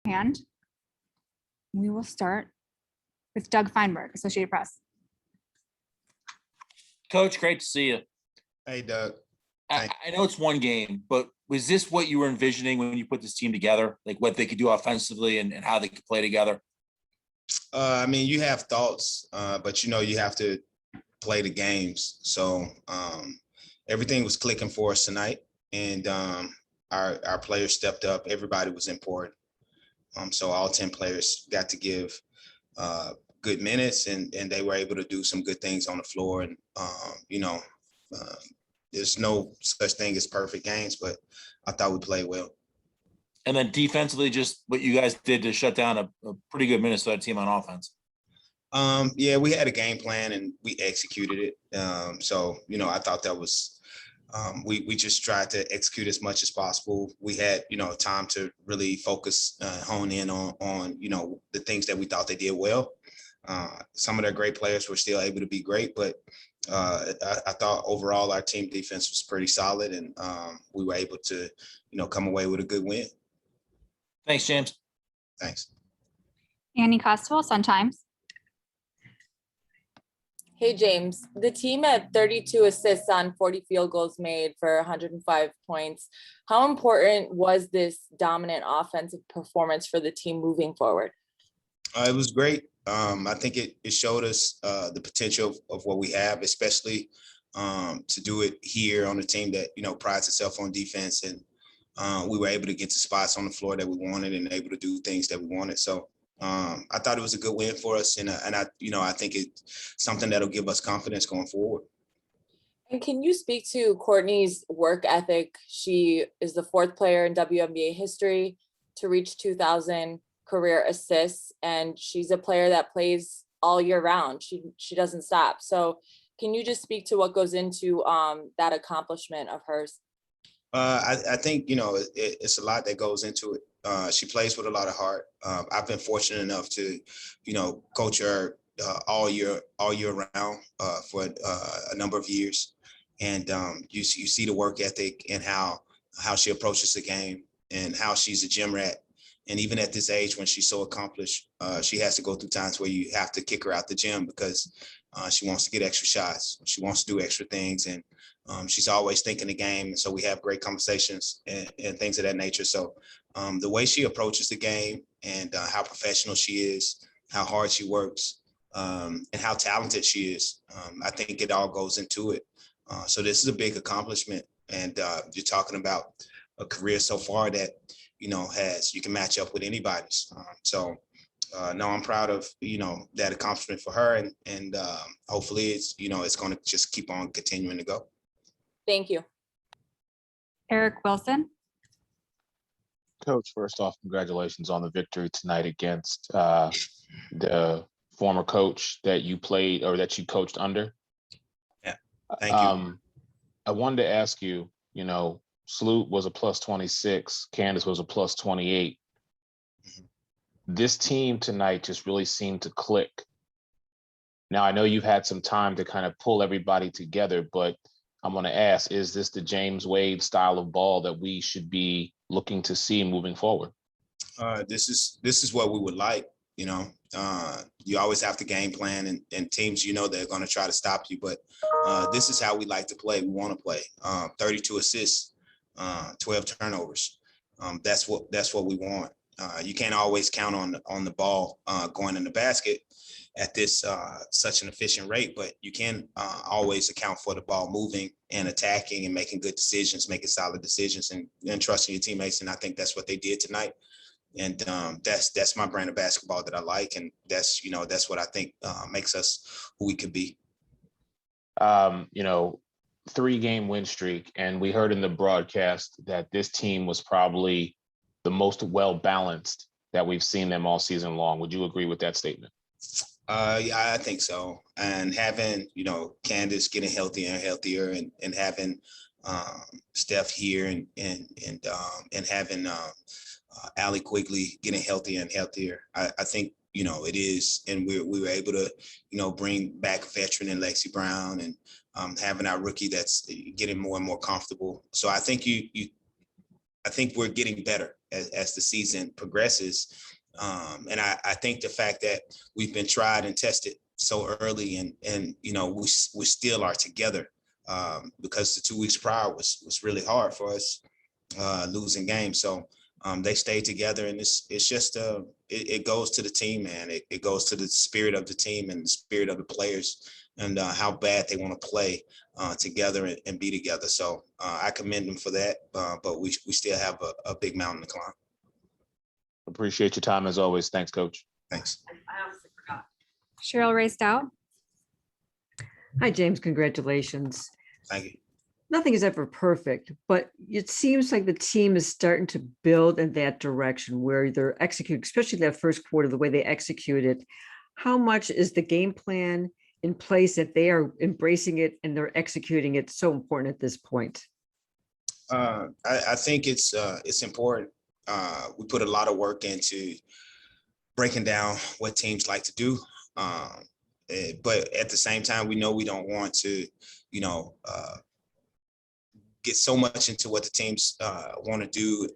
And we will start with Doug Feinberg, Associated Press. Coach, great to see you. Hey, Doug. I know it's one game, but was this what you were envisioning when you put this team together? Like what they could do offensively and how they could play together? I mean, you have thoughts, but you have to play the games. So everything was clicking for us tonight, and our players stepped up. Everybody was important. So all 10 players got to give good minutes, and they were able to do some good things on the floor. And there's no such thing as perfect games, but I thought we played well. And then defensively, just what you guys did to shut down a pretty good Minnesota team on offense. Yeah, we had a game plan and we executed it. I thought that was we just tried to execute as much as possible. We had time to really focus, hone in on the things that we thought they did well. Some of their great players were still able to be great, but I thought overall our team defense was pretty solid, and we were able to come away with a good win. Thanks, James. Thanks. Annie Costable, Sun Times. Hey, James, the team had 32 assists on 40 field goals made for 105 points. How important was this dominant offensive performance for the team moving forward? It was great. I think it showed us the potential of what we have, especially to do it here on a team that, prides itself on defense. And we were able to get to spots on the floor that we wanted and able to do things that we wanted. So I thought it was a good win for us. And I think it's something that'll give us confidence going forward. And can you speak to Courtney's work ethic? She is the 4th player in WNBA history to reach 2,000 career assists, and she's a player that plays all year round. She doesn't stop. So can you just speak to what goes into that accomplishment of hers? I think, it's a lot that goes into it. She plays with a lot of heart. I've been fortunate enough to, coach her all year round for a number of years. And you see the work ethic and how she approaches the game and how she's a gym rat. And even at this age, when she's so accomplished, she has to go through times where you have to kick her out the gym because she wants to get extra shots. She wants to do extra things. And she's always thinking the game. And so we have great conversations and things of that nature. So the way she approaches the game and how professional she is, how hard she works, and how talented she is, I think it all goes into it. So this is a big accomplishment. And you're talking about a career so far that, you can match up with anybody's. No, I'm proud of, that accomplishment for her. And hopefully it's going to just keep on continuing to go. Thank you. Eric Wilson. Coach, first off, congratulations on the victory tonight against the former coach that you played or that you coached under. Yeah, thank you. I wanted to ask you, Sloot was a plus 26, Candace was a plus 28. Mm-hmm. This team tonight just really seemed to click. Now, I know you've had some time to kind of pull everybody together, but I'm going to ask, is this the James Wade style of ball that we should be looking to see moving forward? This is what we would like. You always have to game plan and teams, they're going to try to stop you. But this is how we like to play. We want to play 32 assists, 12 turnovers. That's what we want. You can't always count on the ball going in the basket at this such an efficient rate, but you can always account for the ball moving and attacking and making good decisions, making solid decisions, and trusting your teammates. And I think that's what they did tonight. And that's my brand of basketball that I like, and that's what I think makes us who we could be. 3-game win streak, and we heard in the broadcast that this team was probably the most well balanced that we've seen them all season long. Would you agree with that statement? Yeah, I think so. And having, Candace getting healthier and healthier, and having Steph here, and having Allie Quigley getting healthier and healthier, I think, it is. And we were able to, bring back a veteran in Lexi Brown, and having our rookie that's getting more and more comfortable. So I think you I think we're getting better as the season progresses. And I think the fact that we've been tried and tested so early and we still are together because the 2 weeks prior was really hard for us losing games. So they stay together, and it's just it goes to the team, man. It goes to the spirit of the team and the spirit of the players and how bad they want to play together and be together. So I commend them for that, but we still have a big mountain to climb. Appreciate your time as always. Thanks, Coach. Thanks. Cheryl raced out. Hi, James. Congratulations. Thank you. Nothing is ever perfect, but it seems like the team is starting to build in that direction where they're executing, especially that first quarter, the way they executed. How much is the game plan in place that they are embracing it and they're executing it so important at this point? I think it's important. We put a lot of work into breaking down what teams like to do. But at the same time, we know we don't want to, get so much into what the teams want to do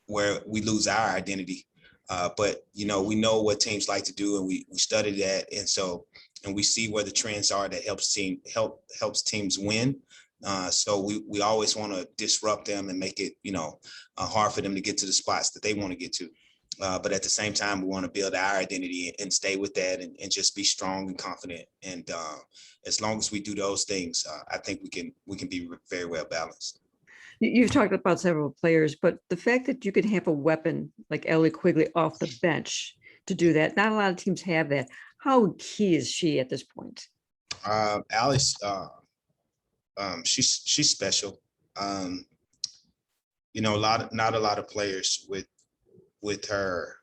where we lose our identity. But, we know what teams like to do, and we study that. And we see where the trends are that helps teams win. So we always want to disrupt them and make it, hard for them to get to the spots that they want to get to. But at the same time, we want to build our identity and stay with that and just be strong and confident. And as long as we do those things, I think we can be very well balanced. You've talked about several players, but the fact that you can have a weapon like Ellie Quigley off the bench to do that, not a lot of teams have that. How key is she at this point? Alice, she's special. Not a lot of players with her,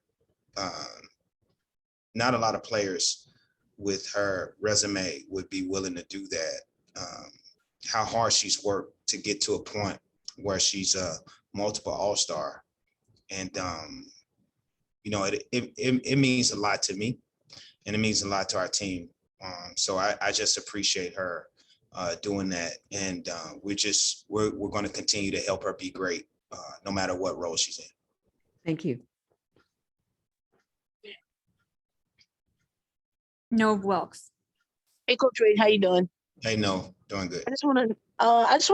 not a lot of players with her resume would be willing to do that. How hard she's worked to get to a point where she's a multiple all-star. And, it means a lot to me, and it means a lot to our team. So I just appreciate her doing that. And we're going to continue to help her be great, no matter what role she's in. Thank you. Nova Wilkes. Hey, Coach Wade, how you doing? Hey, no, doing good. I just want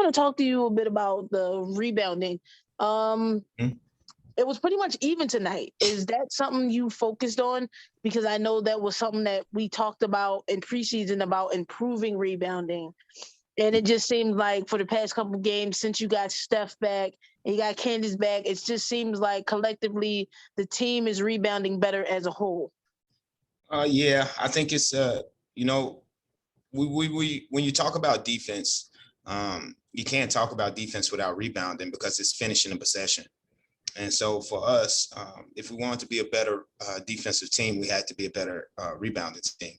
to talk to you a bit about the rebounding. It was pretty much even tonight. Is that something you focused on? Because I know that was something that we talked about in preseason about improving rebounding. And it just seemed like for the past couple of games, since you got Steph back and you got Candace back, it just seems like collectively the team is rebounding better as a whole. Yeah, I think it's we when you talk about defense, you can't talk about defense without rebounding because it's finishing a possession. And so for us, if we want to be a better defensive team, we had to be a better rebounding team.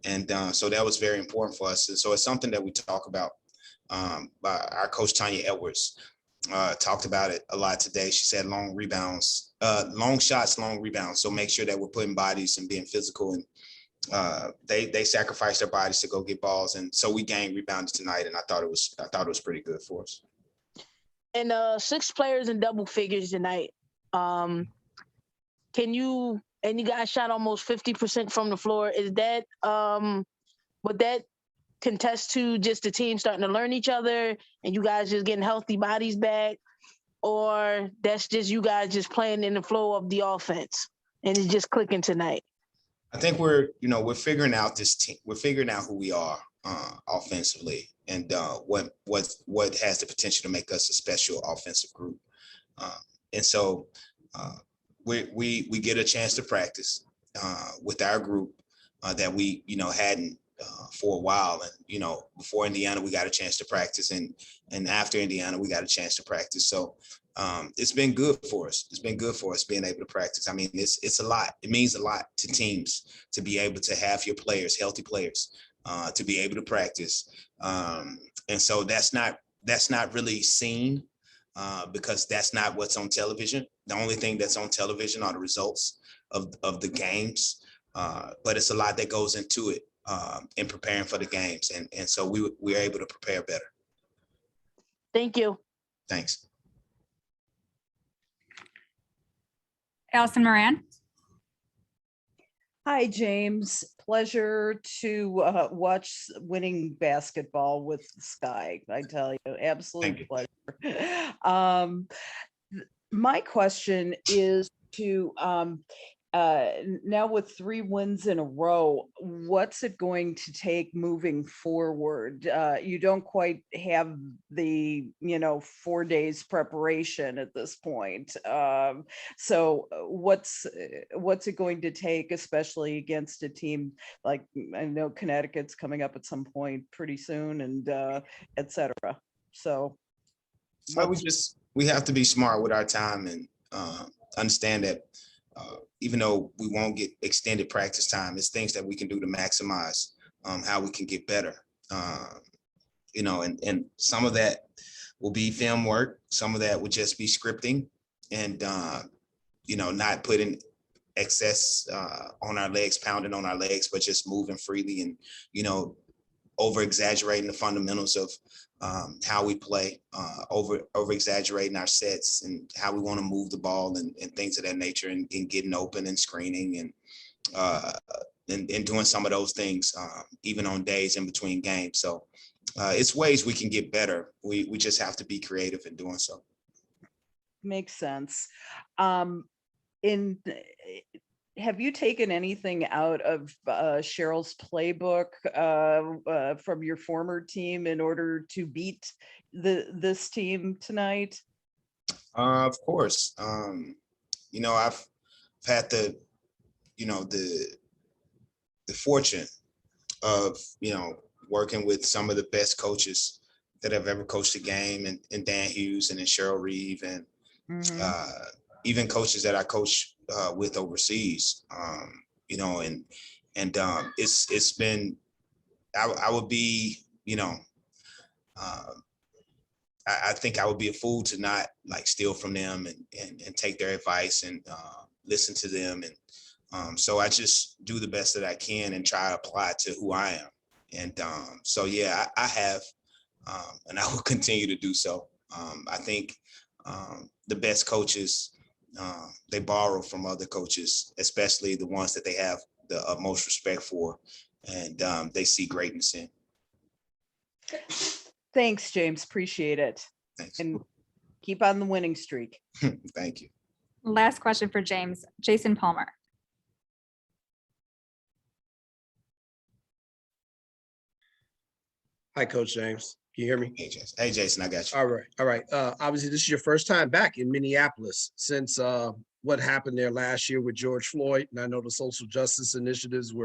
And so that was very important for us. And so it's something that we talk about. Our coach, Tanya Edwards, talked about it a lot today. She said long rebounds, long shots, long rebounds. So make sure that we're putting bodies and being physical. And they sacrificed their bodies to go get balls. And so we gained rebounded tonight. And I thought it was pretty good for us. And 6 players in double figures tonight. And you guys shot almost 50% from the floor. Is that would that contest to just the team starting to learn each other and you guys just getting healthy bodies back, or that's just you guys just playing in the flow of the offense and it's just clicking tonight? I think we're figuring out this team. We're figuring out who we are offensively and what has the potential to make us a special offensive group. And so we get a chance to practice with our group that we hadn't for a while. And before Indiana we got a chance to practice, and after Indiana we got a chance to practice. So it's been good for us. It's been good for us being able to practice. I mean, it's a lot. It means a lot to teams to be able to have your players, healthy players, to be able to practice. And so that's not really seen because that's not what's on television. The only thing that's on television are the results of the games. But it's a lot that goes into it in preparing for the games. And so we're able to prepare better. Thank you. Thanks. Allison Moran. Hi, James. Pleasure to watch winning basketball with Sky. I tell you, Thank absolute you. pleasure. My question is to now with 3 wins in a row, what's it going to take moving forward? You don't quite have the 4 days preparation at this point. So what's it going to take, especially against a team like, I know Connecticut's coming up at some point pretty soon, and et cetera. So We have to be smart with our time and understand that even though we won't get extended practice time, it's things that we can do to maximize how we can get better. And some of that will be film work. Some of that will just be scripting and, not putting excess on our legs, pounding on our legs, but just moving freely and, over exaggerating the fundamentals of how we play, over exaggerating our sets and how we want to move the ball and things of that nature, and getting open and screening and doing some of those things even on days in between games. So it's ways we can get better. We just have to be creative in doing so. makes sense. Have you taken anything out of Cheryl's playbook from your former team in order to beat this team tonight? Of course. I've had the fortune of, working with some of the best coaches that have ever coached the game, and Dan Hughes and then Cheryl Reeve, and even coaches that I coach with overseas, it's been, I would be, I think I would be a fool to not steal from them and take their advice and listen to them. And so I just do the best that I can and try to apply it to who I am. And so, yeah, I have, and I will continue to do so. I think the best coaches, they borrow from other coaches, especially the ones that they have the utmost respect for, and they see greatness in. Thanks, James. Appreciate it. Thanks. And keep on the winning streak. Thank you. Last question for James. Jason Palmer. Hi, Coach James. Can you hear me? Hey, Jason, I got you. All right. Obviously, this is your first time back in Minneapolis since what happened there last year with George Floyd. And I know the social justice initiatives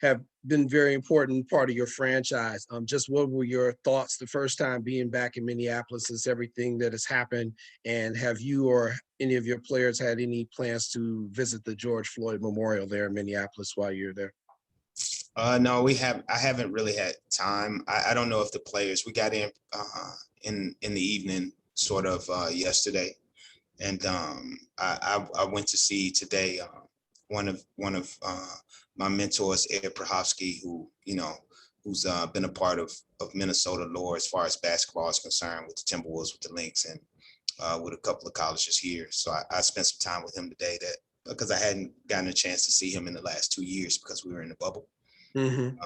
have been very important part of your franchise. Just what were your thoughts the first time being back in Minneapolis since everything that has happened? And have you or any of your players had any plans to visit the George Floyd Memorial there in Minneapolis while you're there? No, I haven't really had time. I don't know if the players, we got in the evening sort of yesterday. And I went to see today one of my mentors, Ed Prohofsky, who's been a part of Minnesota lore as far as basketball is concerned, with the Timberwolves, with the Lynx, and with a couple of colleges here. So I spent some time with him today, because I hadn't gotten a chance to see him in the last 2 years because we were in the bubble. Mm-hmm.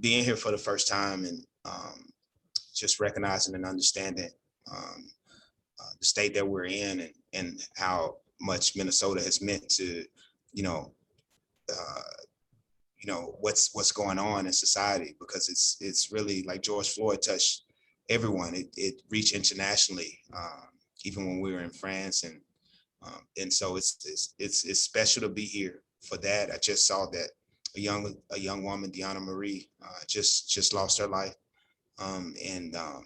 Being here for the first time and just recognizing and understanding the state that we're in and how much Minnesota has meant to, what's going on in society, because it's really like George Floyd touched everyone. It reached internationally, even when we were in France, and so it's special to be here for that. I just saw that a young woman, Deanna Marie, just lost her life, and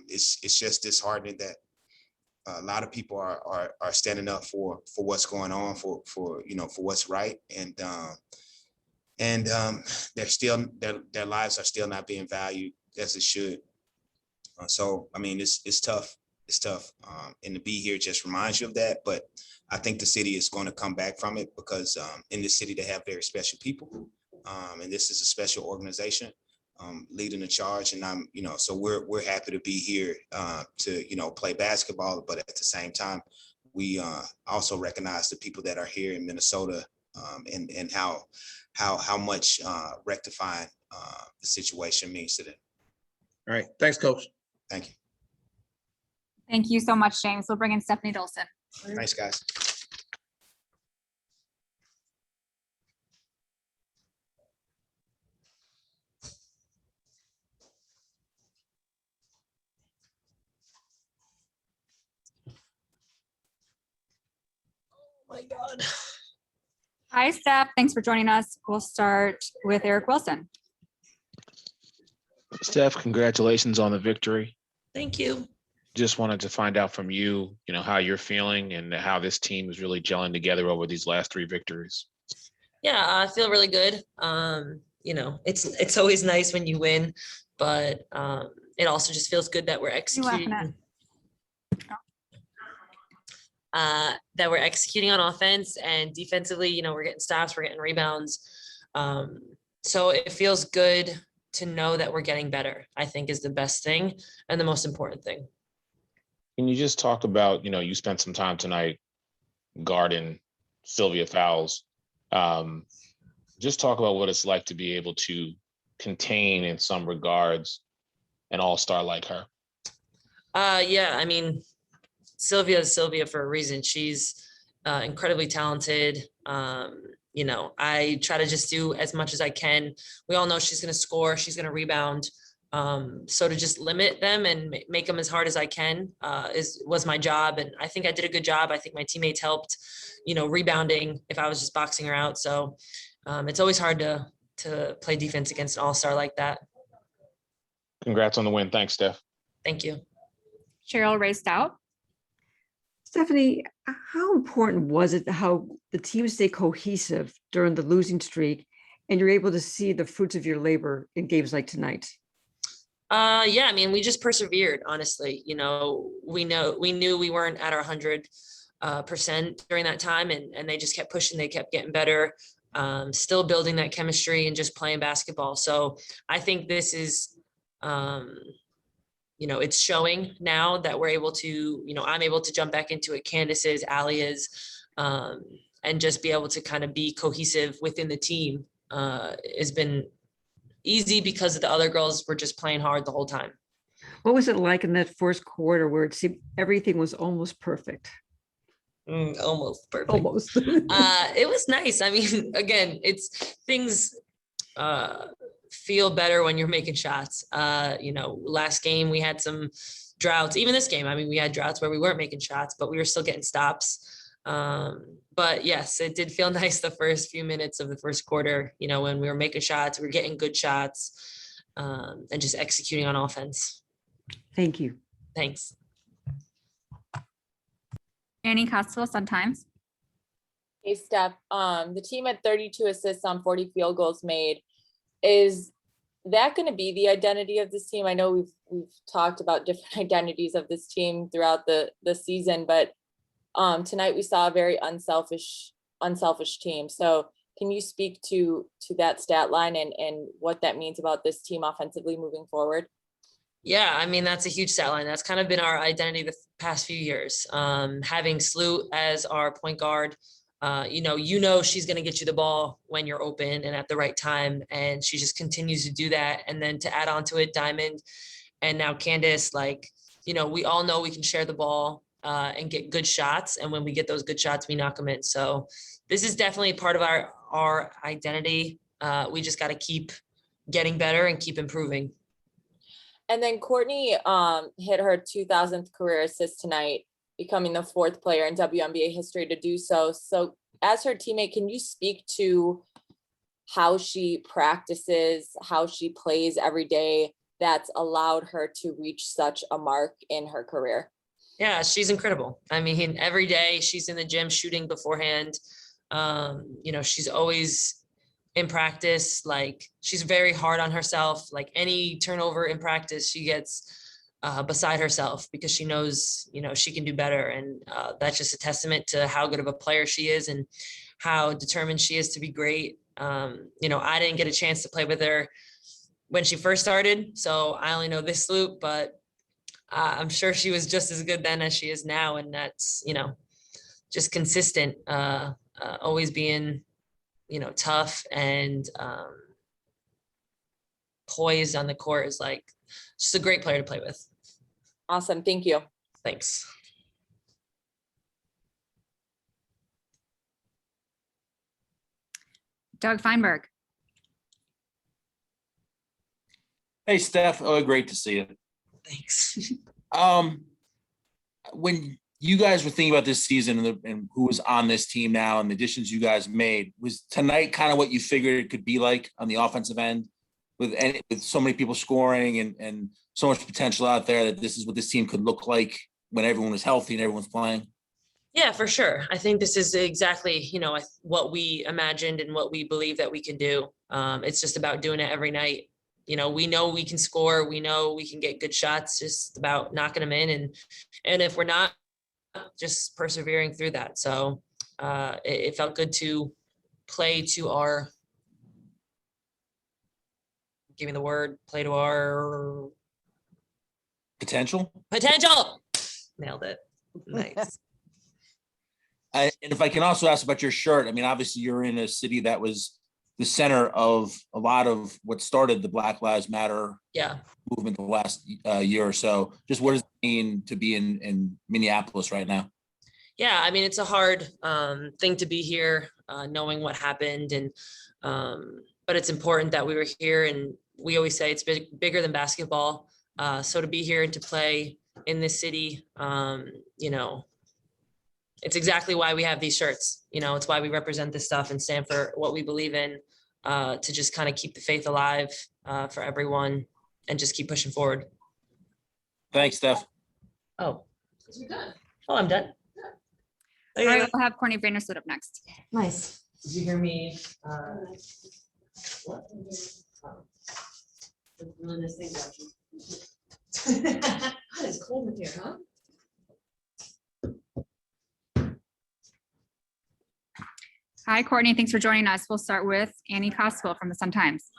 it's just disheartening that a lot of people are standing up for what's going on, for what's right, and they're still their lives are still not being valued as it should. So I mean, it's tough. It's tough, and to be here just reminds you of that. But I think the city is going to come back from it, because in this city they have very special people, and this is a special organization leading the charge. And so we're happy to be here to play basketball, but at the same time we also recognize the people that are here in Minnesota, and how much rectifying the situation means to them. All right. Thanks, Coach. Thank you. Thank you so much, James. We'll bring in Stephanie Dolson. Thanks, guys. My God. Hi, Steph. Thanks for joining us. We'll start with Eric Wilson. Steph, congratulations on the victory. Thank you. Just wanted to find out from you, how you're feeling and how this team is really gelling together over these last 3 victories. Yeah, I feel really good. It's always nice when you win, but it also just feels good that we're executing. That we're executing on offense, and defensively, we're getting stops, we're getting rebounds. So it feels good to know that we're getting better, I think, is the best thing and the most important thing. Can you just talk about, you spent some time tonight guarding Sylvia Fowles. Just talk about what it's like to be able to contain, in some regards, an all-star like her. Yeah, I mean, Sylvia is Sylvia for a reason. She's incredibly talented. I try to just do as much as I can. We all know she's going to score, she's going to rebound. So to just limit them and make them as hard as I can was my job. And I think I did a good job. I think my teammates helped, rebounding if I was just boxing her out. So it's always hard to play defense against an all-star like that. Congrats on the win. Thanks, Steph. Thank you. Cheryl Ray Stout. Stephanie, how important was it how the team stayed cohesive during the losing streak and you're able to see the fruits of your labor in games like tonight? Yeah, I mean, we just persevered, honestly. We knew we weren't at our 100% during that time, and they just kept pushing, they kept getting better, still building that chemistry and just playing basketball. So I think this is, it's showing now that we're able to, I'm able to jump back into it. Candace is, Allie is, and just be able to kind of be cohesive within the team has been easy because the other girls were just playing hard the whole time. What was it like in that first quarter where it seemed everything was almost perfect? Almost perfect. Almost. It was nice. I mean, again, it's things feel better when you're making shots. Last game we had some droughts. Even this game, I mean, we had droughts where we weren't making shots, but we were still getting stops. But yes, it did feel nice the first few minutes of the first quarter, when we were making shots, we were getting good shots, and just executing on offense. Thank you. Thanks. Annie Costello, Sun-Times. Hey, Steph, the team had 32 assists on 40 field goals made. Is that going to be the identity of this team? I know we've talked about different identities of this team throughout the season, but tonight we saw a very unselfish team. So can you speak to that stat line and what that means about this team offensively moving forward? Yeah, I mean, that's a huge stat line. That's kind of been our identity the past few years. Having Sloot as our point guard, she's going to get you the ball when you're open and at the right time. And she just continues to do that. And then to add on to it, Diamond and now Candace, we all know we can share the ball and get good shots. And when we get those good shots, we knock them in. So this is definitely part of our identity. We just got to keep getting better and keep improving. And then Courtney hit her 2000th career assist tonight, becoming the 4th player in WNBA history to do so. So as her teammate, can you speak to how she practices, how she plays every day that's allowed her to reach such a mark in her career? Yeah, she's incredible. I mean, every day she's in the gym shooting beforehand. She's always in practice, she's very hard on herself. Any turnover in practice, she gets beside herself because she knows, she can do better. And that's just a testament to how good of a player she is and how determined she is to be great. I didn't get a chance to play with her when she first started, so I only know this loop, but I'm sure she was just as good then as she is now. And that's, just consistent, always being, tough and poised on the court is like just a great player to play with. Awesome. Thank you. Thanks. Doug Feinberg. Hey, Steph. Oh, great to see you. Thanks. When you guys were thinking about this season and who was on this team now and the additions you guys made, was tonight kind of what you figured it could be like on the offensive end with so many people scoring and so much potential out there that this is what this team could look like when everyone was healthy and everyone's playing? Yeah, for sure. I think this is exactly, what we imagined and what we believe that we can do. It's just about doing it every night. We know we can score. We know we can get good shots, just about knocking them in. And if we're not, just persevering through that. So it felt good to play to our, give me the word, play to our Potential? Nailed it. Nice. And if I can also ask about your shirt, I mean, obviously you're in a city that was the center of a lot of what started the Black Lives Matter Yeah. movement the last year or so. Just what does it mean to be in Minneapolis right now? Yeah, I mean, it's a hard thing to be here, knowing what happened, and but it's important that we were here. And we always say it's bigger than basketball. So to be here and to play in this city, it's exactly why we have these shirts. It's why we represent this stuff and stand for what we believe in, to just kind of keep the faith alive for everyone and just keep pushing forward. Thanks, Steph. Oh, I'm done. All right, we'll have Courtney Vandersloot up next. Nice. Did you hear me? What? Really nice thing about you. It's cold in here, huh? Hi, Courtney. Thanks for joining us. We'll start with Annie Kosovo from the Sun-Times.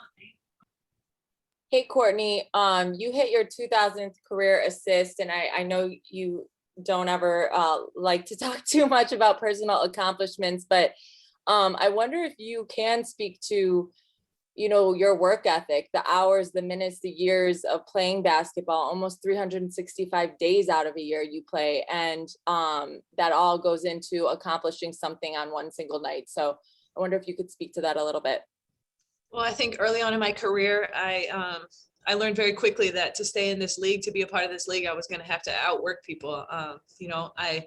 Hey, Courtney, you hit your 2000th career assist, and I know you don't ever like to talk too much about personal accomplishments, but I wonder if you can speak to, your work ethic, the hours, the minutes, the years of playing basketball, almost 365 days out of a year you play, and that all goes into accomplishing something on one single night. So I wonder if you could speak to that a little bit. Well, I think early on in my career, I learned very quickly that to stay in this league, to be a part of this league, I was going to have to outwork people. I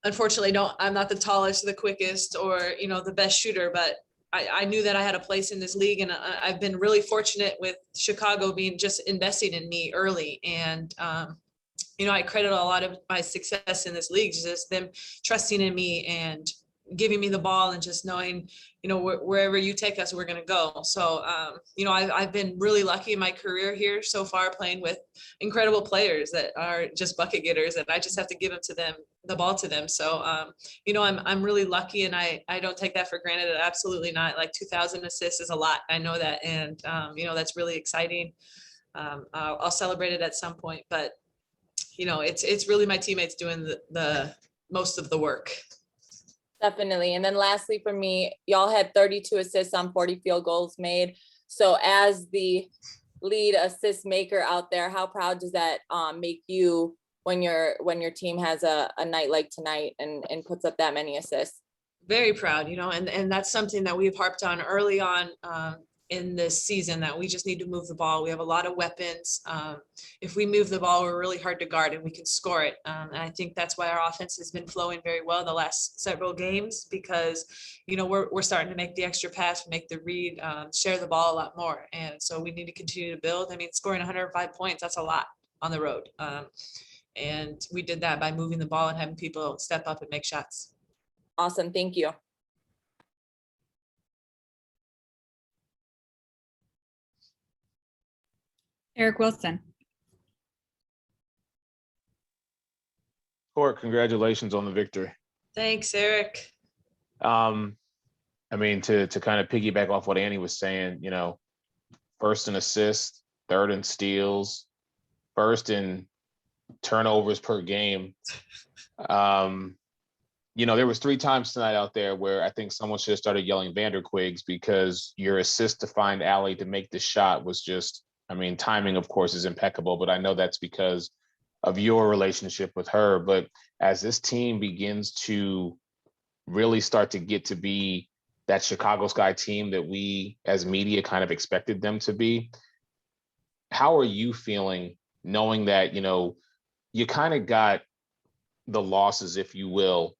unfortunately I'm not the tallest, the quickest, or, the best shooter, but I knew that I had a place in this league, and I've been really fortunate with Chicago being just investing in me early. And, I credit a lot of my success in this league, just them trusting in me and giving me the ball and just knowing, wherever you take us, we're going to go. So, I've been really lucky in my career here so far, playing with incredible players that are just bucket getters, and I just have to give the ball to them. So, I'm really lucky, and I don't take that for granted. Absolutely not. Like 2,000 assists is a lot. I know that. And, that's really exciting. I'll celebrate it at some point, but it's really my teammates doing the most of the work. Definitely. And then lastly, for me, y'all had 32 assists on 40 field goals made. So as the lead assist maker out there, how proud does that make you when your team has a night like tonight and puts up that many assists? Very proud, and that's something that we've harped on early on in this season, that we just need to move the ball. We have a lot of weapons. If we move the ball, we're really hard to guard and we can score it. And I think that's why our offense has been flowing very well the last several games, because, we're starting to make the extra pass, make the read, share the ball a lot more. And so we need to continue to build. I mean, scoring 105 points, that's a lot on the road. And we did that by moving the ball and having people step up and make shots. Awesome. Thank you. Eric Wilson. Court, congratulations on the victory. Thanks, Eric. I mean, to kind of piggyback off what Annie was saying, first in assists, third in steals, first in turnovers per game. there was 3 times tonight out there where I think someone should have started yelling Vanderquigs, because your assist to find Allie to make the shot was just, I mean, timing, of course, is impeccable, but I know that's because of your relationship with her. But as this team begins to really start to get to be that Chicago Sky team that we as media kind of expected them to be, how are you feeling knowing that, you kind of got the losses, if you will,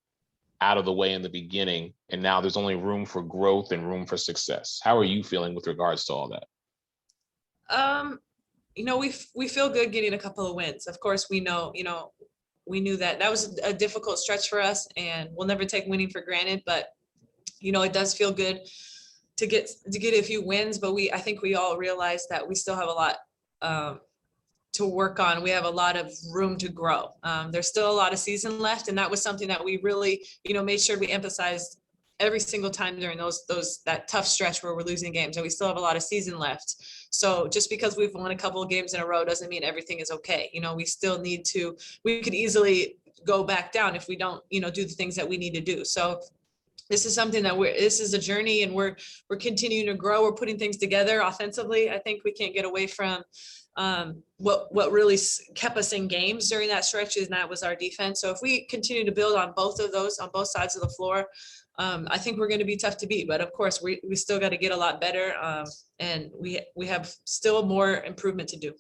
out of the way in the beginning, and now there's only room for growth and room for success? How are you feeling with regards to all that? We feel good getting a couple of wins. Of course, we knew that was a difficult stretch for us, and we'll never take winning for granted, but it does feel good to get a few wins. But I think we all realize that we still have a lot to work on. We have a lot of room to grow. There's still a lot of season left, and that was something that we really, made sure we emphasized every single time during that tough stretch where we're losing games, and we still have a lot of season left. So just because we've won a couple of games in a row doesn't mean everything is okay. We still need to. We could easily go back down if we don't, do the things that we need to do. So this is something that this is a journey, and we're continuing to grow. We're putting things together offensively. I think we can't get away from what really kept us in games during that stretch, and that was our defense. So if we continue to build on both of those on both sides of the floor, I think we're going to be tough to beat. But of course, we still got to get a lot better, and we have still more improvement to do.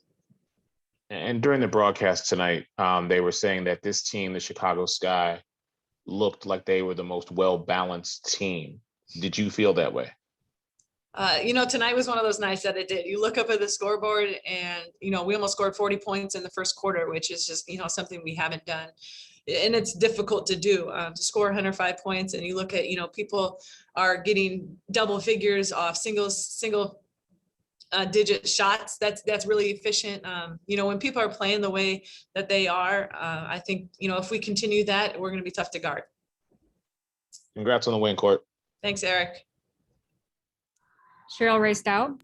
And during the broadcast tonight, they were saying that this team, the Chicago Sky, looked like they were the most well-balanced team. Did you feel that way? Tonight was one of those nights that it did. You look up at the scoreboard, and we almost scored 40 points in the first quarter, which is just something we haven't done, and it's difficult to do, to score 105 points. And you look at people are getting double figures off single digit shots. That's really efficient. When people are playing the way that they are, I think if we continue that, we're going to be tough to guard. Congrats on the win, Court. Thanks, Eric. Cheryl raced out.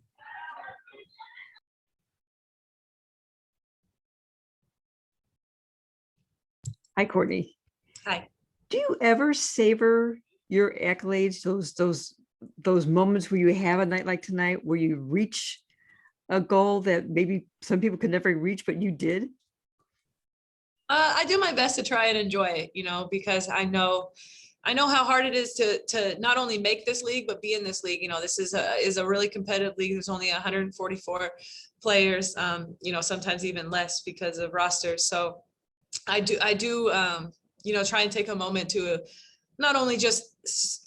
Hi, Courtney. Hi. Do you ever savor your accolades, those moments where you have a night like tonight, where you reach a goal that maybe some people could never reach, but you did? I do my best to try and enjoy it, because I know how hard it is to not only make this league, but be in this league. This is a really competitive league. There's only 144 players, sometimes even less because of rosters. So I do try and take a moment to not only just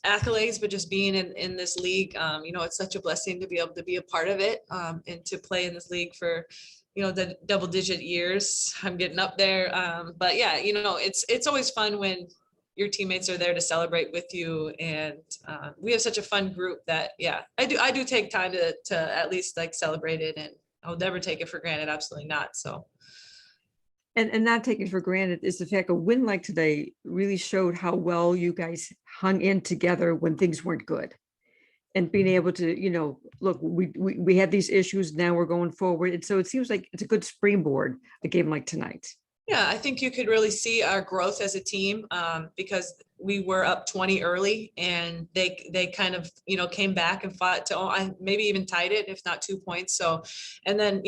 accolades, but just being in this league. It's such a blessing to be able to be a part of it, and to play in this league for the double-digit years. I'm getting up there, but yeah, it's always fun when your teammates are there to celebrate with you, and we have such a fun group that I do take time to at least celebrate it, and I'll never take it for granted. Absolutely not. So. And not taking for granted is the fact a win like today really showed how well you guys hung in together when things weren't good, and being able to, look, we had these issues, now we're going forward. And so it seems like it's a good springboard, a game like tonight. Yeah, I think you could really see our growth as a team, because we were up 20 early, and they kind of, came back and fought to maybe even tied it, if not 2 points. So, and then,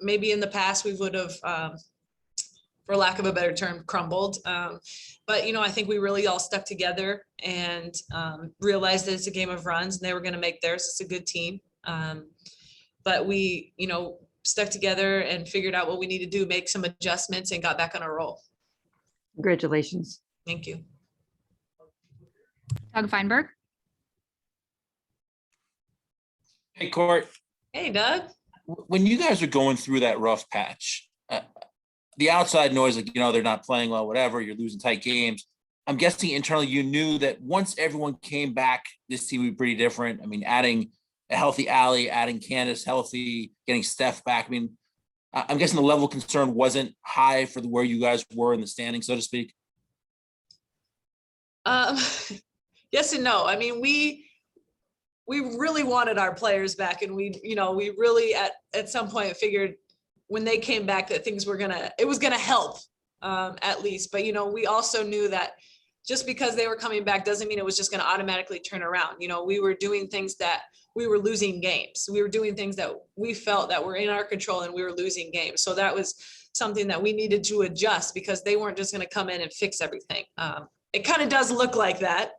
maybe in the past we would have, for lack of a better term, crumbled. But, I think we really all stuck together and realized that it's a game of runs, and they were going to make theirs. It's a good team. But we, stuck together and figured out what we need to do, make some adjustments, and got back on a roll. Congratulations. Thank you. Doug Feinberg. Hey, Court. Hey, Doug. When you guys are going through that rough patch, the outside noise, they're not playing well, whatever, you're losing tight games. I'm guessing internally you knew that once everyone came back, this team would be pretty different. I mean, adding a healthy Allie, adding Candace healthy, getting Steph back. I mean, I'm guessing the level of concern wasn't high for where you guys were in the standing, so to speak. Yes and no. I mean, we really wanted our players back, and we really at some point figured when they came back that it was gonna help, at least. But we also knew that just because they were coming back doesn't mean it was just going to automatically turn around. You know, we were doing things that we were losing games. We were doing things that we felt that were in our control and we were losing games. So that was something that we needed to adjust because they weren't just going to come in and fix everything. It kind of does look like that,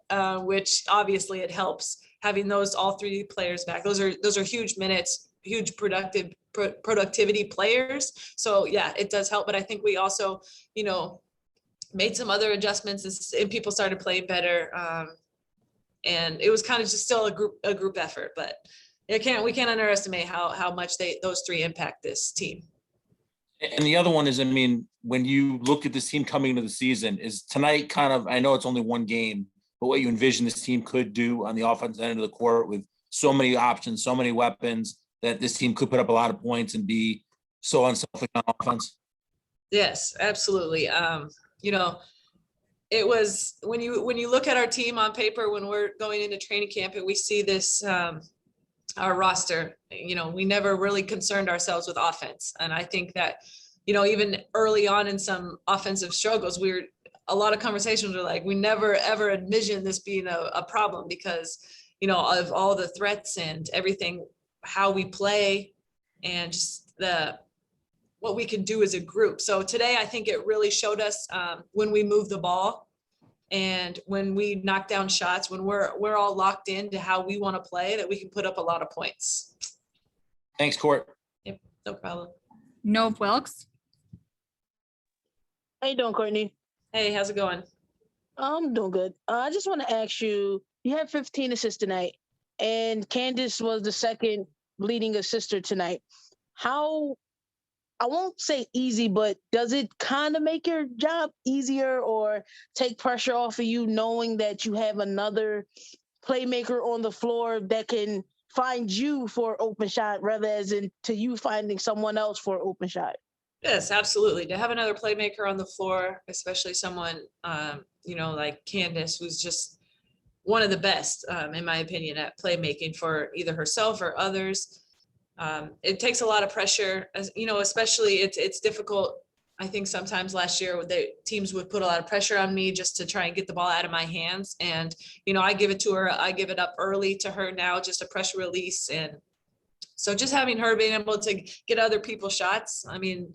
which obviously it helps having all three players back. Those are huge minutes, huge productivity players. So yeah, it does help. But I think we also, you know, made some other adjustments and people started playing better. And it was kind of just still a group effort, but we can't underestimate how much those three impact this team. And the other one is, I mean, when you look at this team coming into the season, is tonight kind of, I know it's only one game, but what you envision this team could do on the offensive end of the court with so many options, so many weapons, that this team could put up a lot of points and be so unselfish on offense? Yes, absolutely. You know, it was when you look at our team on paper, when we're going into training camp and we see this, our roster, you know, we never really concerned ourselves with offense. And I think that, you know, even early on in some offensive struggles, a lot of conversations were like, we never ever envisioned this being a problem because, you know, of all the threats and everything, how we play and just what we can do as a group. So today, I think it really showed us when we move the ball and when we knock down shots, when we're all locked into how we want to play, that we can put up a lot of points. Thanks, Court. Yep, no problem. Nove Wilkes. How you doing, Courtney? Hey, how's it going? I'm doing good. I just want to ask you, you had 15 assists tonight, and Candace was the second leading assister tonight. How, I won't say easy, but does it kind of make your job easier or take pressure off of you knowing that you have another playmaker on the floor that can find you for open shot rather as in to you finding someone else for open shot? Yes, absolutely. To have another playmaker on the floor, especially someone, you know, like Candace, who's just one of the best, in my opinion, at playmaking for either herself or others. It takes a lot of pressure, as you know, especially it's difficult. I think sometimes last year the teams would put a lot of pressure on me just to try and get the ball out of my hands. And, you know, I give it to her, I give it up early to her now, just a pressure release. And so just having her being able to get other people's shots. I mean,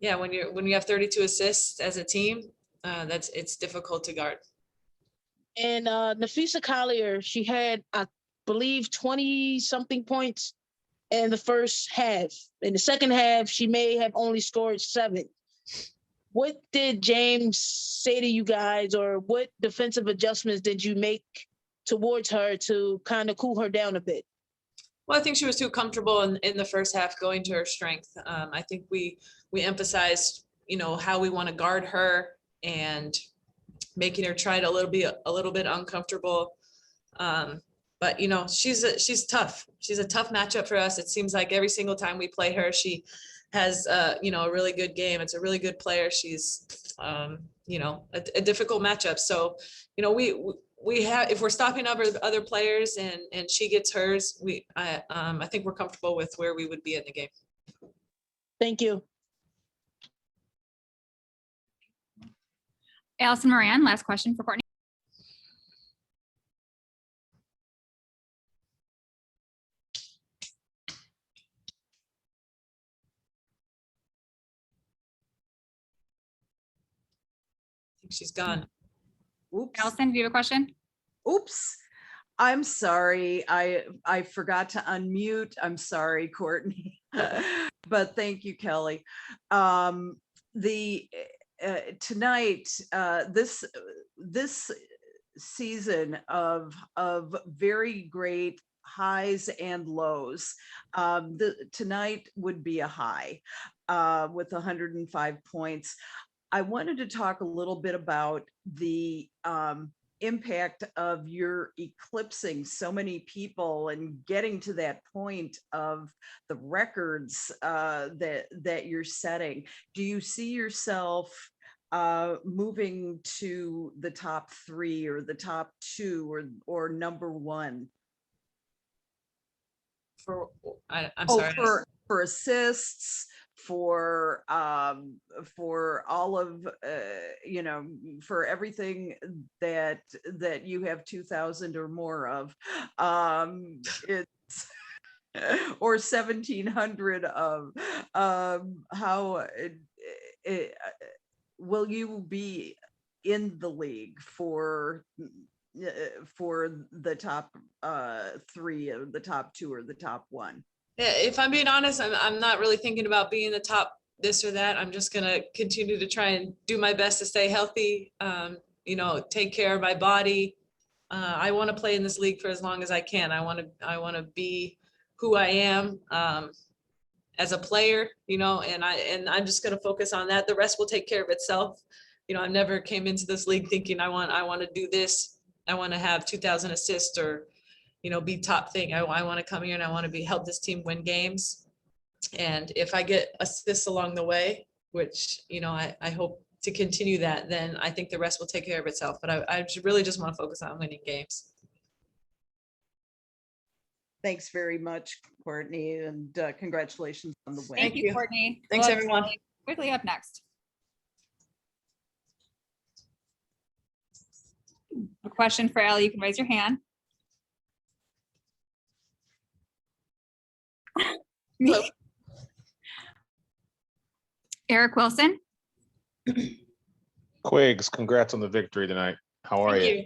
yeah, when you have 32 assists as a team, it's difficult to guard. And Nafisa Collier, she had, I believe, 20 something points in the first half. In the second half, she may have only scored 7. What did James say to you guys, or what defensive adjustments did you make towards her to kind of cool her down a bit? Well, I think she was too comfortable in the first half going to her strength. I think we emphasized, you know, how we want to guard her and making her try to a little bit uncomfortable. But you know, she's tough. She's a tough matchup for us. It seems like every single time we play her, she has you know, a really good game. It's a really good player. She's you know, a difficult matchup. So, you know, we have, if we're stopping other players and she gets hers, I think we're comfortable with where we would be in the game. Thank you. Allison Moran, last question for Courtney. I think she's gone. Oops. Allison, do you have a question? Oops. I'm sorry. I forgot to unmute. I'm sorry, Courtney. But thank you, Kelly. Tonight, this season of very great highs and lows. Tonight would be a high with 105 points. I wanted to talk a little bit about the impact of your eclipsing so many people and getting to that point of the records that you're setting. Do you see yourself moving to the top 3 or the top 2 or number 1? I'm sorry. For assists, for all of for everything that you have 2,000 or more of. It's or 1,700 of. How will you be in the league for the top three, or the top two, or the top one? Yeah, if I'm being honest, I'm not really thinking about being the top this or that. I'm just gonna continue to try and do my best to stay healthy, take care of my body. I want to play in this league for as long as I can. I want to be who I am as a player, and I'm just gonna focus on that. The rest will take care of itself. I never came into this league thinking I want to do this. I want to have 2,000 assists or be top thing. I want to come here and I want to help this team win games. And if I get assists along the way, which, I hope to continue that, then I think the rest will take care of itself. But I really just want to focus on winning games. Thanks very much, Courtney, and congratulations on the win. Thank you, you. Courtney. Thanks, We'll have everyone. Sally quickly up next. A question for Allie, you can raise your hand. Hello. Eric Wilson. Quiggs, congrats on the victory tonight. How are Thank you? you.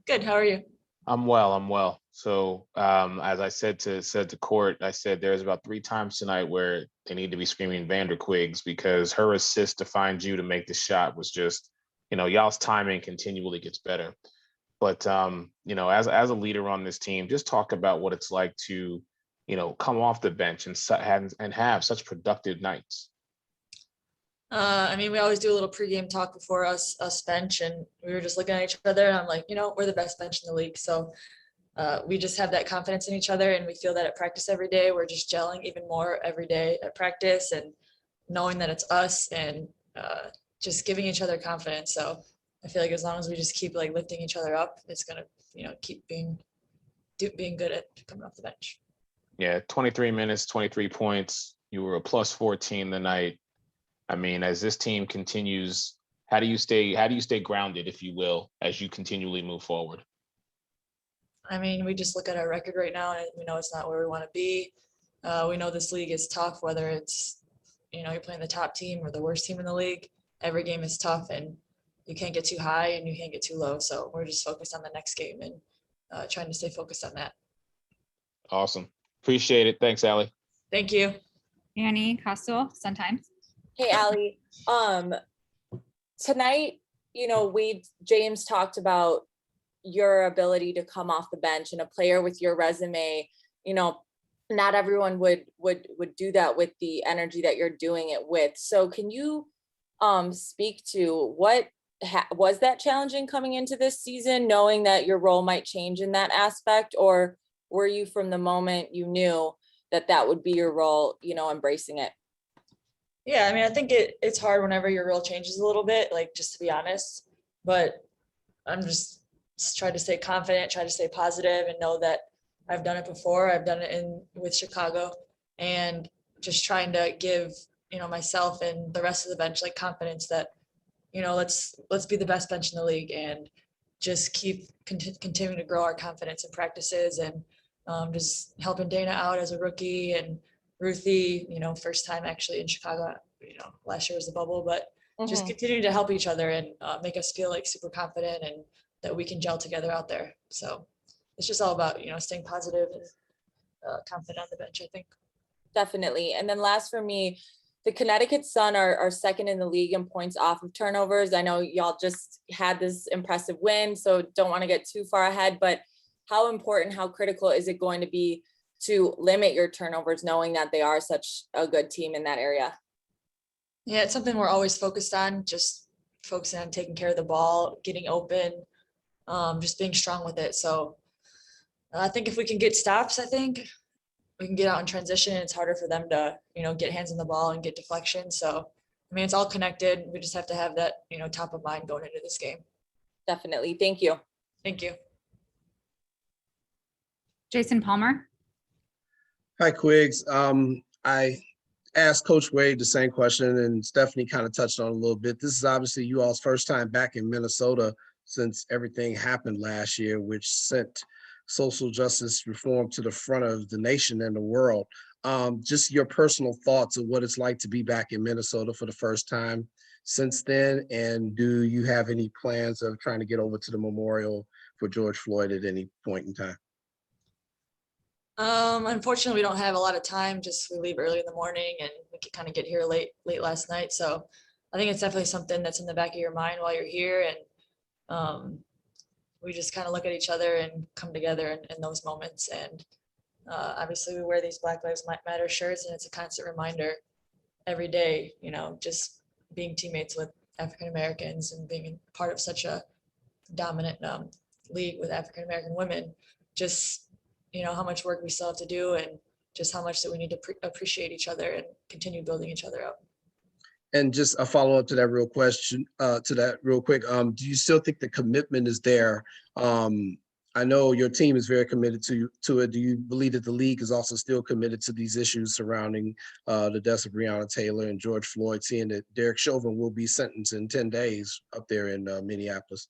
Good. How are you? I'm well. So as I said to Court, I said there's about 3 times tonight where they need to be screaming Vander Quiggs, because her assist to find you to make the shot was just, y'all's timing continually gets better. But as a leader on this team, just talk about what it's like to, come off the bench and have such productive nights. We always do a little pregame talk before us bench, and we were just looking at each other, and I'm like, we're the best bench in the league. So we just have that confidence in each other, and we feel that at practice every day. We're just gelling even more every day at practice, and knowing that it's us, and just giving each other confidence. So I feel like as long as we just keep lifting each other up, it's gonna, keep being good at coming off the bench. Yeah, 23 minutes, 23 points. You were a plus 14 the night. As this team continues, how do you stay grounded, if you will, as you continually move forward? We just look at our record right now, and we know it's not where we want to be. We know this league is tough, whether it's, you're playing the top team or the worst team in the league. Every game is tough, and you can't get too high and you can't get too low. So we're just focused on the next game and trying to stay focused on that. Awesome. Appreciate it. Thanks, Allie. Thank you. Annie Costel, Sun-Times. Hey, Allie, tonight, James talked about your ability to come off the bench, and a player with your resume, not everyone would do that with the energy that you're doing it with. So can you speak to what was that challenging coming into this season, knowing that your role might change in that aspect, or were you from the moment you knew that would be your role, embracing it? Yeah, I think it's hard whenever your role changes a little bit, just to be honest, but I'm just trying to stay confident, try to stay positive, and know that I've done it before. I've done it with Chicago, and just trying to give, myself and the rest of the bench confidence that, let's be the best bench in the league, and just keep continuing to grow our confidence in practices, and just helping Dana out as a rookie, and Ruthie, first time actually in Chicago, last year was the bubble, but just continuing to help each other and make us feel super confident and that we can gel together out there. So it's just all about, staying positive and confident on the bench, I think. Definitely. And then last for me, the Connecticut Sun are second in the league in points off of turnovers. I know y'all just had this impressive win, so don't want to get too far ahead, but how important, how critical is it going to be to limit your turnovers, knowing that they are such a good team in that area? Yeah, it's something we're always focused on, just focusing on taking care of the ball, getting open, just being strong with it. So I think if we can get stops, I think we can get out in transition, and it's harder for them to, get hands on the ball and get deflection. So, it's all connected. We just have to have that, top of mind going into this game. Definitely. Thank you. Thank you. Jason Palmer. Hi, Quiggs. I ask Coach Wade the same question, and Stephanie kind of touched on it a little bit. This is obviously you all's first time back in Minnesota since everything happened last year, which sent social justice reform to the front of the nation and the world. Just your personal thoughts of what it's like to be back in Minnesota for the first time since then, and do you have any plans of trying to get over to the memorial for George Floyd at any point in time? Unfortunately, we don't have a lot of time. Just we leave early in the morning and we could kind of get here late last night. So I think it's definitely something that's in the back of your mind while you're here. And we just kind of look at each other and come together in those moments. And obviously we wear these Black Lives Matter shirts, and it's a constant reminder every day, you know, just being teammates with African Americans and being part of such a dominant league with African American women, just, you know, how much work we still have to do, and just how much that we need to appreciate each other and continue building each other up. And just a follow up to that real quick. Do you still think the commitment is there? I know your team is very committed to it. Do you believe that the league is also still committed to these issues surrounding the deaths of Breonna Taylor and George Floyd, seeing that Derek Chauvin will be sentenced in 10 days up there in Minneapolis?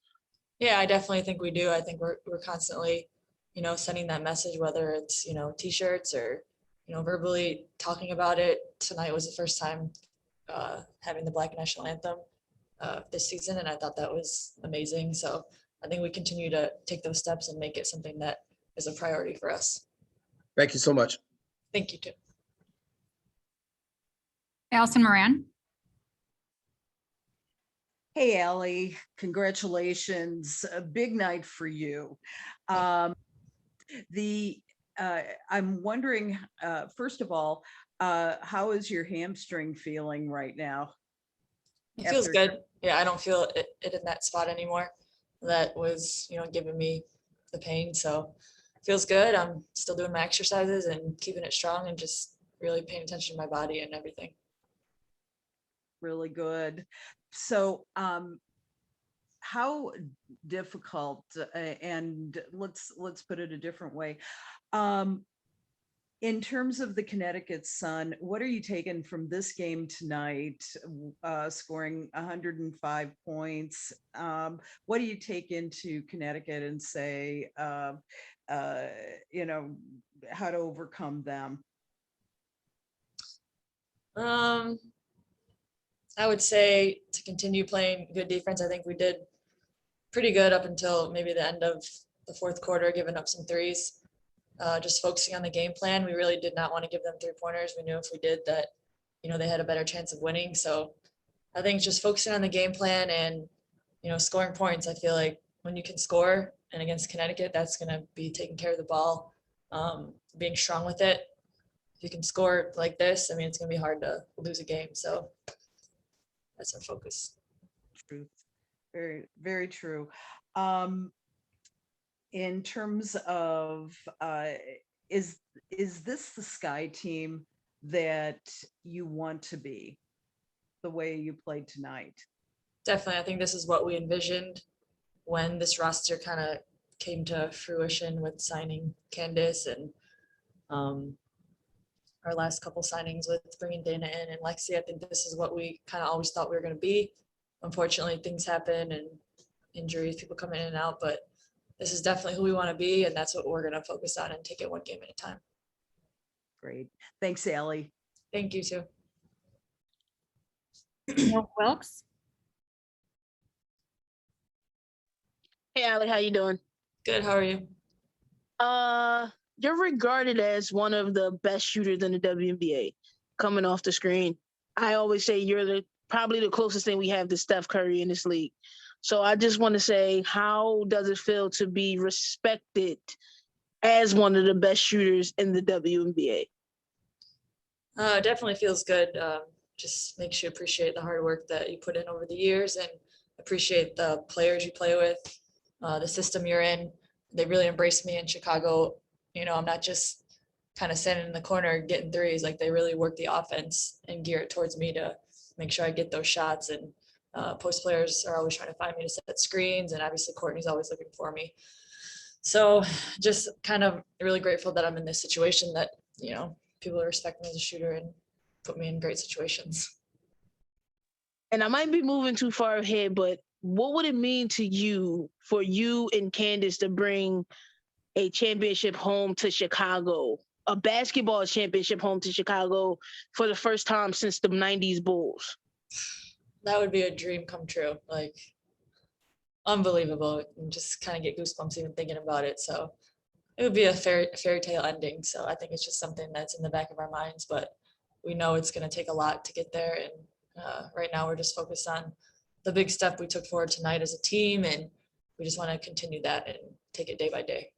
Yeah, I definitely think we do. I think we're constantly, you know, sending that message, whether it's, you know, t-shirts or, you know, verbally talking about it. Tonight was the first time having the Black National Anthem this season, and I thought that was amazing. So I think we continue to take those steps and make it something that is a priority for us. Thank you so much. Thank you too. Allison Moran. Hey, Allie, congratulations. A big night for you. I'm wondering, first of all, how is your hamstring feeling right now? It feels good. Yeah, I don't feel it in that spot anymore. That was, you know, giving me the pain. So it feels good. I'm still doing my exercises and keeping it strong and just really paying attention to my body and everything. Really good. So how difficult, and let's put it a different way, in terms of the Connecticut Sun, what are you taking from this game tonight, scoring 105 points? What do you take into Connecticut and say, you know, how to overcome them? I would say to continue playing good defense. I think we did pretty good up until maybe the end of the fourth quarter, giving up some threes. Just focusing on the game plan. We really did not want to give them 3-pointers. We knew if we did that, you know, they had a better chance of winning. So I think just focusing on the game plan and, you know, scoring points. I feel like when you can score, and against Connecticut, that's going to be taking care of the ball, being strong with it. If you can score like this, I mean, it's going to be hard to lose a game. So that's our focus. Truth. Very, very true. In terms of, is this the Sky team that you want to be, the way you played tonight? Definitely. I think this is what we envisioned when this roster kind of came to fruition with signing Candace and our last couple signings with bringing Dana in and Lexi. I think this is what we kind of always thought we were going to be. Unfortunately, things happen and injuries, people come in and out, but this is definitely who we want to be, and that's what we're going to focus on and take it one game at a time. Great. Thanks, Allie. Thank you too. Neil Wilkes. Hey, Allie, how you doing? Good. How are you? You're regarded as one of the best shooters in the WNBA coming off the screen. I always say you're probably the closest thing we have to Steph Curry in this league. So I just want to say, how does it feel to be respected as one of the best shooters in the WNBA? Definitely feels good. Just makes you appreciate the hard work that you put in over the years and appreciate the players you play with, the system you're in. They really embraced me in Chicago. You know, I'm not just kind of standing in the corner getting threes. Like, they really work the offense and gear it towards me to make sure I get those shots. And post players are always trying to find me to set screens, and obviously Courtney's always looking for me. So just kind of really grateful that I'm in this situation that, you know, people respect me as a shooter and put me in great situations. And I might be moving too far ahead, but what would it mean to you for you and Candace to bring a championship home to Chicago, a basketball championship home to Chicago for the first time since the 90s Bulls? That would be a dream come true. Like, unbelievable. And just kind of get goosebumps even thinking about it. So it would be a fairy tale ending. So I think it's just something that's in the back of our minds, but we know it's going to take a lot to get there. And right now we're just focused on the big step we took forward tonight as a team. And we just want to continue that and take it day by day.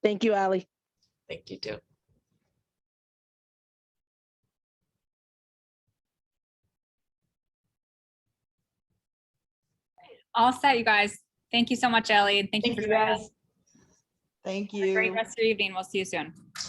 Thank you, Allie. Thank you too. All set, you guys. Thank you so much, Ellie. And thank you for Thank you, joining guys. us. Thank Have a great you. rest of your evening. We'll see you soon.